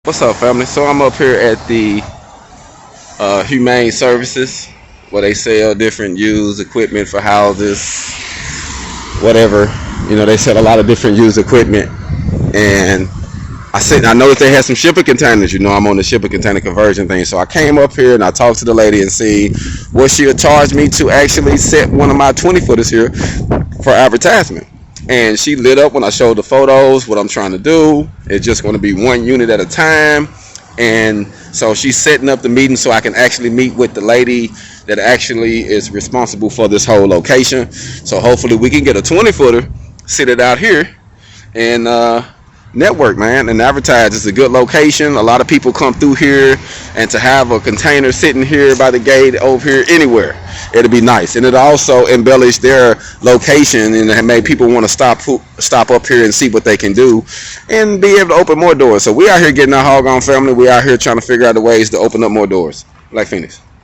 What's up, family? So I'm up here at the Humane Services, where they sell different used equipment for houses, whatever. You know, they sell a lot of different used equipment. And I noticed they had some shipping containers. You know, I'm on the shipping container conversion thing. So I came up here and I talked to the lady and see what she would charge me to actually set one of my 20-footers here for advertisement. And she lit up when I showed the photos, what I'm trying to do. It's just going to be one unit at a time. And so she's setting up the meeting so I can actually meet with the lady that actually is responsible for this whole location. So hopefully we can get a 20-footer, sit it out here, and network, man, and advertise. It's a good location. A lot of people come through here, and to have a container sitting here by the gate over here anywhere, it'll be nice. And it'll also embellish their location and make people want to stop up here and see what they can do and be able to open more doors. So we out here getting our HogOn family. We out here trying to figure out the ways to open up more doors like Feniks.